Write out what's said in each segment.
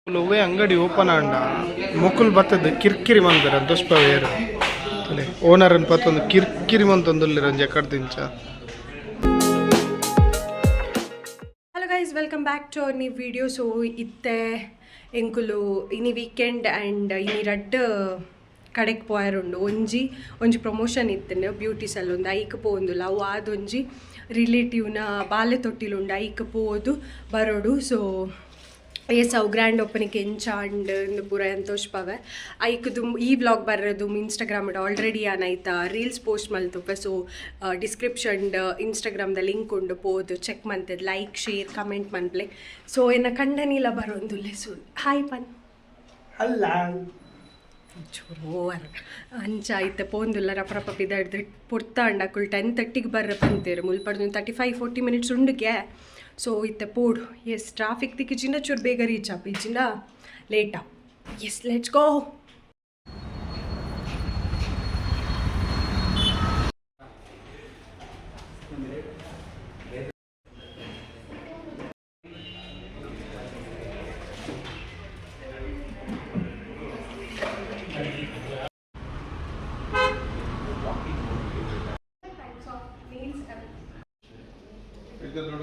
ಲೋವೆ ಅಂಗಡಿ ಓಪನ್ ಆಂಡ ಮೊಕ್ಕಲು ಬತ್ತದ ಕಿರ್ಕಿರಿ ಮಂದರ ದೊಸ್ಪ ವೇರು ಅಲೆ ಓನರ್ ಅನ್ ಪತ್ತೊಂದು ಕಿರ್ಕಿರಿ ಮಂತೊಂದುಲ್ಲೆರ್ ಒಂಜಿ ಎಕಡ್ದಿಂಚ. Hello guys, welcome back to our new video. So ಇತ್ತೆ ಎಂಕುಲು ಇನಿ ವೀಕೆಂಡ್ ಆ್ಯಂಡ್ ಇನಿ ರಡ್ಡ್ ಕಡೆಗೆ ಪೋಯರುಂಡು ಒಂಜಿ ಪ್ರಮೋಷನ್ ಇತ್ತನೆ ಬ್ಯೂಟಿ ಸಲೂನ್ ಐಕ್ ಪೋಂದುಲ್ಲ ಅವು ಆದೊಂಜಿ ರಿಲೇಟಿವ್ನ ಬಾಲ್ಯ ತೊಟ್ಟಿಲುಂಡು ಐಕ್ ಪೋದು ಬರೋಡು. ಸೊ ಎಸ್ ಅವು ಗ್ರ್ಯಾಂಡ್ ಓಪನಿಂಗ್ ಎಂಚಾಂಡ್ ಪೂರ ಎಂತೋಷ್ಪವೆ ಐಕ್ದು ಈ ವ್ಲಾಗ್ ಬರೋದು ಇನ್ಸ್ಟಾಗ್ರಾಮ್ಡ್ ಆಲ್ರೆಡಿ ಏನಾಯ್ತಾ ರೀಲ್ಸ್ ಪೋಸ್ಟ್ ಮಲ್ತುಪ್ಪೆ. ಸೊ ಡಿಸ್ಕ್ರಿಪ್ಷನ್ಡ್ ಇನ್ಸ್ಟಾಗ್ರಾಮ್ದ ಲಿಂಕ್ ಉಂಡು ಪೋದು ಚೆಕ್ ಮಂತದ್ದು, ಲೈಕ್ ಶೇರ್ ಕಮೆಂಟ್ ಮನ್ಪ್ಲೆ. ಸೊ ಎನ್ನ ಕಂಡನಿಲ್ಲ ಬರೋಂದುಲ್ಲೆ. ಸೊ ಹಾಯ್ ಪನ್ ಅಲ್ಲ ಓವರ್ ಅಂಚ ಐತೆ ಪೋಂದುಲ್ಲ ರಪ್ಪ ಬಿದ್ದಾಡ್ದು ಪುರ್ತಾಂಡ ಕುಲ್ 10:30ಗೆ ಬರ್ರ ಬಂತೇರು ಮುಲ್ಪಡ್ದು 35-40 ಮಿನಿಟ್ಸ್ ಉಂಡುಗೆ. ಸೊ ಇತ್ತೆ ಪೋಡು ಎಸ್ ಟ್ರಾಫಿಕ್ ತಿಕ್ಕಿಚಿಂದ ಚೂರು ಬೇಗ ರೀಚ್ ಆಪ್ ಇಚ್ಚಿಂದ ಲೇಟಾ. Yes let's go.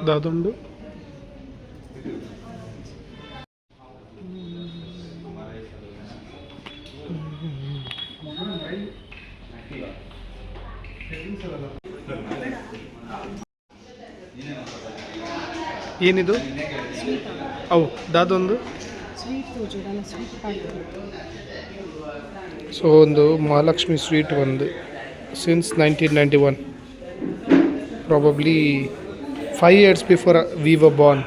ದಾದುಂಡು ಏನಿದು ಅವು ದಾದೊಂದು ಸೊ ಒಂದು ಮಹಾಲಕ್ಷ್ಮಿ ಸ್ವೀಟ್ ಒಂದು since 1991 probably 5 years before we were born.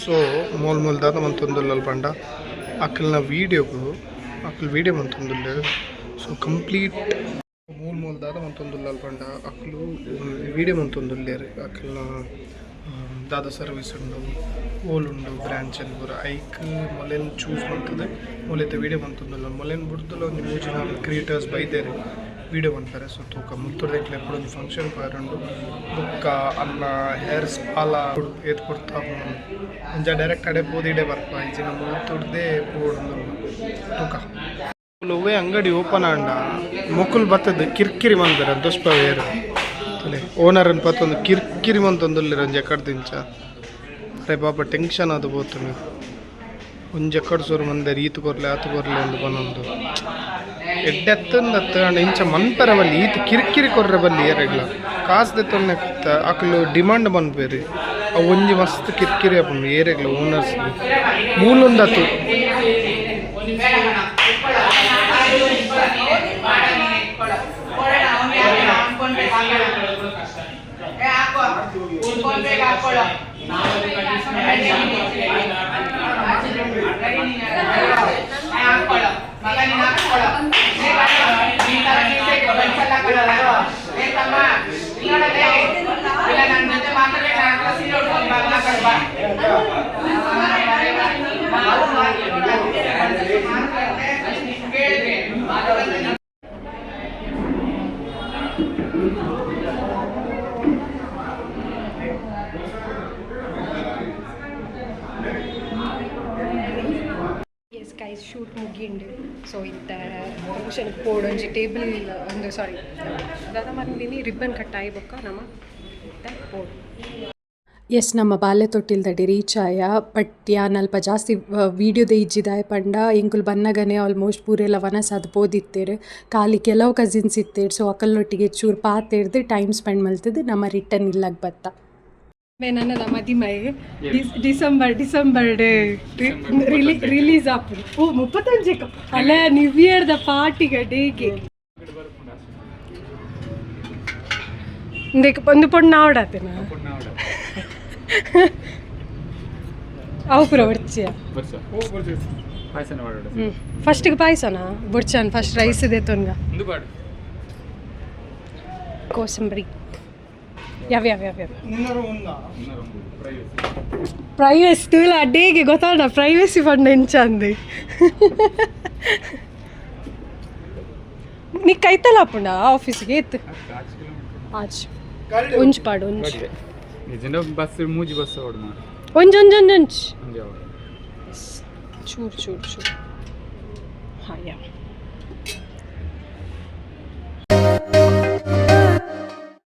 So ಮೂಲ್ ದಾದ ಮಂತೊಂದುಲ್ಲ ಪಂಡ ಅಕ್ಕಲ್ನ ವೀಡಿಯೋಗು ಅಕ್ಕಲ್ ವೀಡಿಯೋ ಮಂತೊಂದುಲ್ಲೆ. ಸೊ ಕಂಪ್ಲೀಟ್ ಮೂಲ್ ದಾದ ಮಂತೊಂದುಲ್ಲ ಪಂಡ ಅಕ್ಕಲು ವೀಡಿಯೋ ಮಂತೊಂದುಲ್ಲೇರು. ಅಕ್ಕಲ್ನ ದಾದ ಸರ್ವಿಸ್ ಉಂಡು, ಓಲ್ ಉಂಡು ಬ್ರ್ಯಾಂಚ್ ಅಲ್ಲಿ ಪೂರ ಐಕ್ ಮೊಲೆನ್ ಚೂಸ್ ಮಾಡ್ತದೆ ಮೊಲೆತ ವೀಡಿಯೋ ಮಂತೊಂದುಲ್ಲ. ಮೊಲೆನ್ ಬಿಡ್ದಲ್ಲ ಒಂದು 3-4 ಕ್ರಿಯೇಟರ್ಸ್ ಬೈದೇರು ವೀಡಿಯೋ ಮಾಡ್ತಾರೆ. ಸೊ ತೂಕ ಮುತ್ತುರ್ದಕ್ಲೆ ಎಪ್ಪಡೊಂದು ಫಂಕ್ಷನ್ ಪಾರುಂಡು ಬುಕ್ಕ ಅನ್ನ ಹೇರ್ ಸ್ಪಾಲ ಏತ್ ಕೊಡ್ತಾ ಒಂಜ ಡೈರೆಕ್ಟ್ ಅಡೆ ಪೋದಿಡೆ ಬರ್ಪ ಈಜಿನ ಮುತ್ತುರ್ದೇ ಪೋಡು ತೂಕ. ಲೋವೆ ಅಂಗಡಿ ಓಪನ್ ಆಂಡ ಮೊಕ್ಕಲು ಬತ್ತದ ಕಿರ್ಕಿರಿ ಮಂದರ ದೊಸ್ಪ ವೇರು ಅಲೆ ಓನರ್ ಅನ್ ಪತ್ತೊಂದು ಕಿರ್ಕಿರಿ ಮಂತೊಂದುಲ್ಲೆರ್ ಒಂಜಿ ಎಕಡ್ದಿಂಚ. ಅರೆ ಪಾಪ ಟೆನ್ಷನ್ ಅದು ಬೋತು ಒಂಜಿ ಎಕಡ್ ಸೋರು ಮಂದೆ ಈತು ಕೊರ್ಲೆ ಆತು ಕೊರ್ಲೆ ಒಂದು ಬನ್ನೊಂದು ಎಡ್ಡೆತ್ತಂದತ್ತ ಇಂಚ ಮನ್ಪರ ಬಲ್ಲಿ ಈತ ಕಿರಿಕಿರಿ ಕೊರ್ರೆ ಬಲ್ಲಿ ಏರೆಗ್ಲ ಕಾಸು ದೆತ್ತೊನ್ನೆ ಕತ್ತ ಅಕ್ಲು ಡಿಮಾಂಡ್ ಮನ್ಪೇರಿ ಅವು ಒಂಜಿ ಮಸ್ತ್ ಕಿರಿಕಿರಿ ಆಪುಂಡು ಏರೆಗ್ಲ ಓನರ್ಸ್ ಮೂಲೊಂದತ್ತು. ಎಸ್ ಗೈಸ್ ಶೂಟ್ ಮುಗಿಂಡು. ಸೊ ಇತ್ತ ಫಂಕ್ಷನ್ಗೆ ಪೋಡು ಒಂಜಿ ಟೇಬಲ್ ಒಂದು ಸಾರಿ ದಾದ ಮರಳಿನಿ ರಿಬ್ಬನ್ ಕಟ್ಟಾಯಿ ಬೊಕ್ಕ ನಮ್ಮ ಇತ್ತ ಪೋಡು. ಎಸ್ ನಮ್ಮ ಬಾಲ್ಯ ತೊಟ್ಟಿಲ್ದಡಿ ರೀಚ್ ಆಯ ಬಟ್ ಯಾನಲ್ಪ ಜಾಸ್ತಿ ವೀಡಿಯೋದ ಇಜ್ಜಿದಾಯ ಪಂಡ ಎಂಕುಲು ಬನ್ನಗನೆ ಆಲ್ಮೋಸ್ಟ್ ಪೂರೆಲ್ಲ ವನಸಾದ ಪೋದಿತ್ತೇರು ಖಾಲಿ ಕೆಲವು ಕಸಿನ್ಸ್ ಇತ್ತೇರು. ಸೊ ಅಕಲ್ನೊಟ್ಟಿಗೆ ಚೂರು ಪಾತೆರ್ದು ಟೈಮ್ ಸ್ಪೆಂಡ್ ಮಲ್ತದ್ದು ನಮ್ಮ ರಿಟರ್ನ್ ಇಲ್ಲಗ್ ಬತ್ತ. ನನ್ನದ ಮದಿಮೈ ಡಿಸೆಂಬರ್ ರಿಲೀಸ್ ಆಪುದು. ಓ 31 ಅಲ್ಲ ನ್ಯೂ ಇಯರ್ದ ಪಾರ್ಟಿಗೆ ಡೇಗೆ ಒಂದು ಪೊಣ್ಣು ಆವಡಾತೇನ ಅವು ಪೂರ ಬರ್ಚಿಯ ಬರ್ಸ ಪಾಯಸನ ಮಾಡೋದು ಫಸ್ಟಿಗೆ ಪಾಯಸನ ಬುಡ್ಚಾನ್ ಫಸ್ಟ್ ರೈಸ್ ಇದೆ ತೊನ್ಗ ಒಂದು ಬಾಡು ಕೋಸಂಬರಿ ಯಾವ ಯಾವ ಯಾವ ಯಾವ ಪ್ರೈವೇಸಿ ಪ್ರೈವೇಸಿ ತುಲ ಅಡ್ಡೇಗೆ ಗೊತ್ತಾಡ ಪ್ರೈವೇಸಿ ಪಂಡ ಎಂಚಂದು ನೀ ಕೈತಲ್ಲ ಪುಂಡ ಆಫೀಸ್ಗೆ ಇತ್ತು ಆಚ್ ಒಂಜ್ ಪಾಡು ಒಂಜ್ ನಿಜಂಡ ಬಸ್ ಮೂಜಿ ಬಸ್ ಓಡ್ ಮಾಡು ಒಂಜ್ ಒಂಜ್ ಒಂಜ್ ಒಂಜ್ ಹಂಗೆ ಚೂರು ಚೂರು ಚೂರು ಹಾಂ ಯಾ